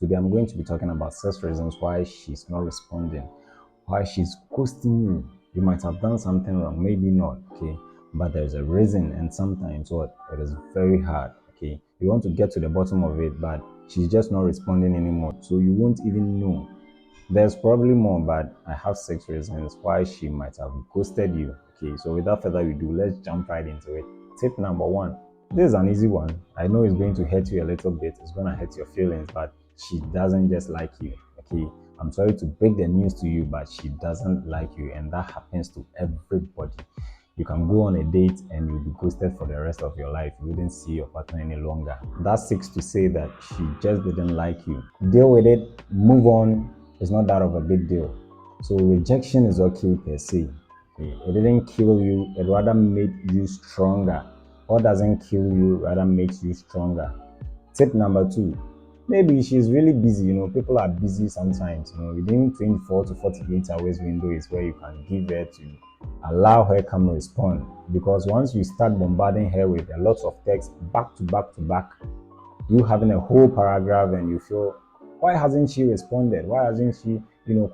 Today I'm going to be talking about 6 reasons why she's not responding, why she's ghosting you. You might have done something wrong, maybe not, okay? But there's a reason, and sometimes it is very hard, okay? You want to get to the bottom of it, but she's just not responding anymore. So you won't even know. There's probably more, but I have 6 reasons why she might have ghosted you. Okay, so without further ado, let's jump right into it. Tip number 1. This is an easy one. I know it's going to hurt you a little bit, it's going to hurt your feelings, but she doesn't just like you. Okay, I'm sorry to break the news to you, but she doesn't like you, and that happens to everybody. You can go on a date and you'll be ghosted for the rest of your life. You wouldn't see your partner any longer. That's 6 to say that she just didn't like you. Deal with it, move on. It's not that of a big deal. So rejection is okay per se. Okay? It didn't kill you, it rather made you stronger. What doesn't kill you rather makes you stronger. Tip number 2. Maybe she's really busy. People are busy sometimes. Within 24 to 48 hours window is where you can give her to allow her come respond. Because once you start bombarding her with a lot of text back to back to back, you having a whole paragraph and you feel, why hasn't she responded? Why hasn't she,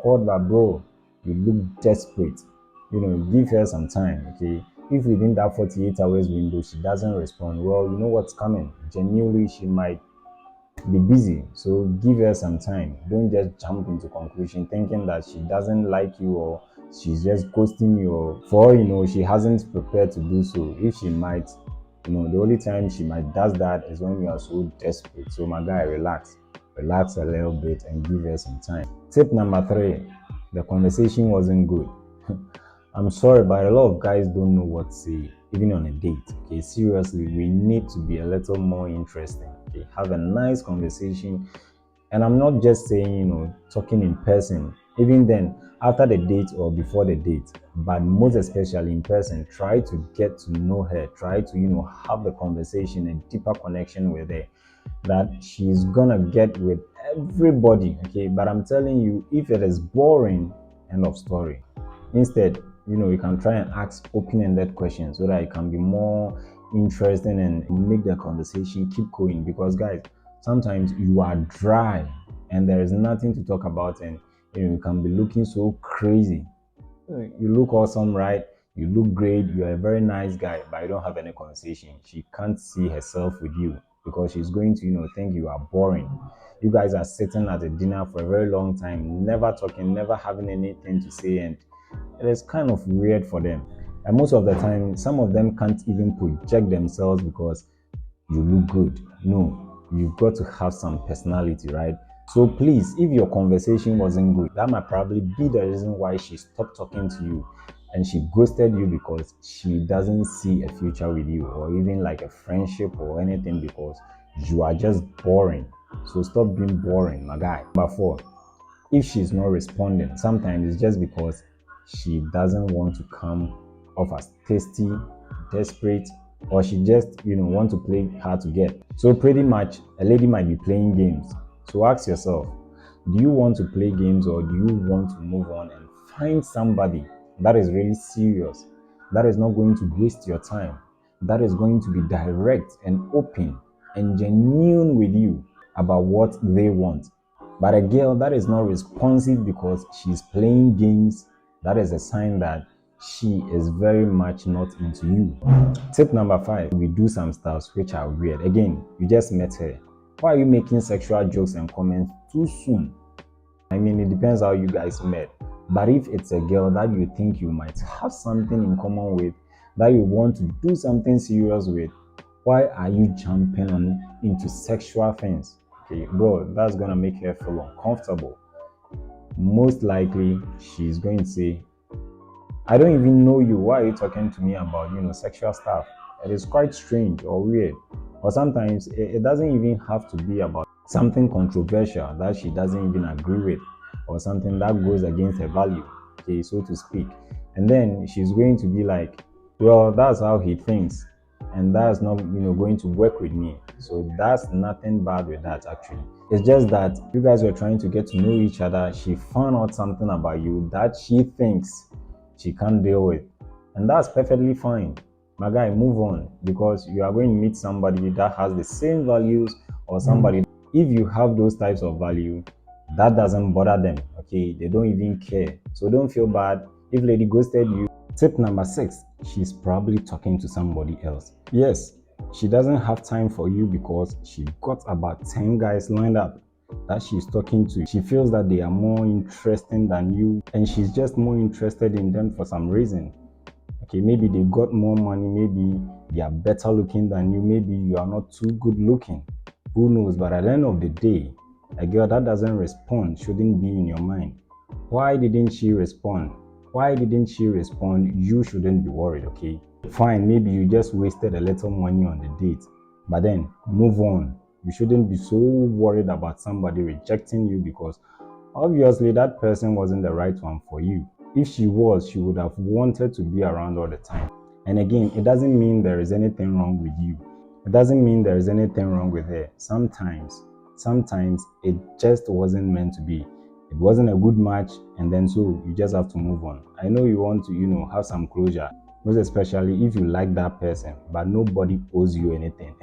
called back, bro? You look desperate. Give her some time, okay? If within that 48 hours window she doesn't respond, well, you know what's coming. Genuinely, she might be busy. So give her some time. Don't just jump into conclusion thinking that she doesn't like you or she's just ghosting you, or for all you know, she hasn't prepared to do so. If she might, the only time she might does that is when you are so desperate. So my guy, relax a little bit and give her some time. Tip number 3. The conversation wasn't good. I'm sorry, but a lot of guys don't know what to say, even on a date. Okay, seriously, we need to be a little more interesting. Okay, have a nice conversation. And I'm not just saying, talking in person. Even then, after the date or before the date, but most especially in person, try to get to know her. Try to, have a conversation, a deeper connection with her that she's gonna get with everybody. Okay, but I'm telling you, if it is boring, end of story. Instead, you can try and ask open-ended questions so that it can be more interesting and make the conversation keep going. Because guys, sometimes you are dry and there is nothing to talk about, and you can be looking so crazy. You look awesome, right? You look great, you're a very nice guy, but you don't have any conversation. She can't see herself with you because she's going to, think you are boring. You guys are sitting at a dinner for a very long time, never talking, never having anything to say, and it is kind of weird for them. And most of the time, some of them can't even project themselves because you look good. No, you've got to have some personality, right? So please, if your conversation wasn't good, that might probably be the reason why she stopped talking to you and she ghosted you, because she doesn't see a future with you, or even like a friendship or anything, because you are just boring. So stop being boring, my guy. Number 4. If she's not responding, sometimes it's just because she doesn't want to come off as tasty, desperate, or she just want to play hard to get. So pretty much a lady might be playing games. So ask yourself, do you want to play games, or do you want to move on and find somebody that is really serious, that is not going to waste your time, that is going to be direct and open and genuine with you about what they want? But a girl that is not responsive because she's playing games, that is a sign that she is very much not into you. Tip number 5. We do some stuffs which are weird. Again, you just met her. Why are you making sexual jokes and comments too soon? I mean, it depends how you guys met. But if it's a girl that you think you might have something in common with, that you want to do something serious with, why are you jumping on into sexual things? Okay, bro, that's gonna make her feel uncomfortable. Most likely, she's going to say, I don't even know you. Why are you talking to me about, sexual stuff? It is quite strange or weird. Or sometimes it doesn't even have to be about something controversial that she doesn't even agree with, or something that goes against her value, okay, so to speak. And then she's going to be like, well, that's how he thinks, and that's not, going to work with me. So that's nothing bad with that, actually. It's just that you guys were trying to get to know each other. She found out something about you that she thinks she can't deal with, and that's perfectly fine. My guy, move on, because you are going to meet somebody that has the same values, or somebody, if you have those types of value, that doesn't bother them. Okay, they don't even care. So don't feel bad if lady ghosted you. Tip number 6, she's probably talking to somebody else. Yes, she doesn't have time for you because she got about 10 guys lined up that she's talking to. She feels that they are more interesting than you, and she's just more interested in them for some reason. Okay, maybe they got more money, maybe they are better looking than you, maybe you are not too good looking. Who knows? But at the end of the day, a girl that doesn't respond shouldn't be in your mind. Why didn't she respond? Why didn't she respond? You shouldn't be worried, okay? Fine, maybe you just wasted a little money on the date, but then move on. You shouldn't be so worried about somebody rejecting you because obviously that person wasn't the right one for you. If she was, she would have wanted to be around all the time. And again, it doesn't mean there is anything wrong with you. It doesn't mean there is anything wrong with her. Sometimes it just wasn't meant to be. It wasn't a good match, and then so you just have to move on. I know you want to, have some closure, most especially if you like that person, but nobody owes you anything.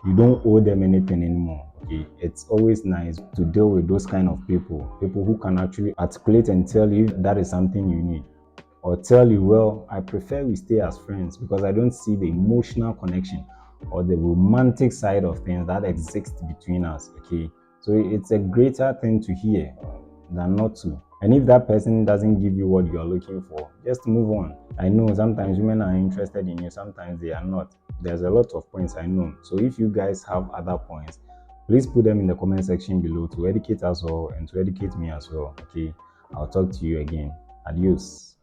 You don't owe them anything anymore. Okay, it's always nice to deal with those kind of people who can actually articulate and tell you that is something you need, or tell you, well, I prefer we stay as friends because I don't see the emotional connection or the romantic side of things that exists between us. Okay, so it's a greater thing to hear than not to. And if that person doesn't give you what you're looking for, just move on. I know sometimes women are interested in you, sometimes they are not. There's a lot of points I know. So if you guys have other points, please put them in the comment section below to educate us all and to educate me as well. Okay, I'll talk to you again. Adios.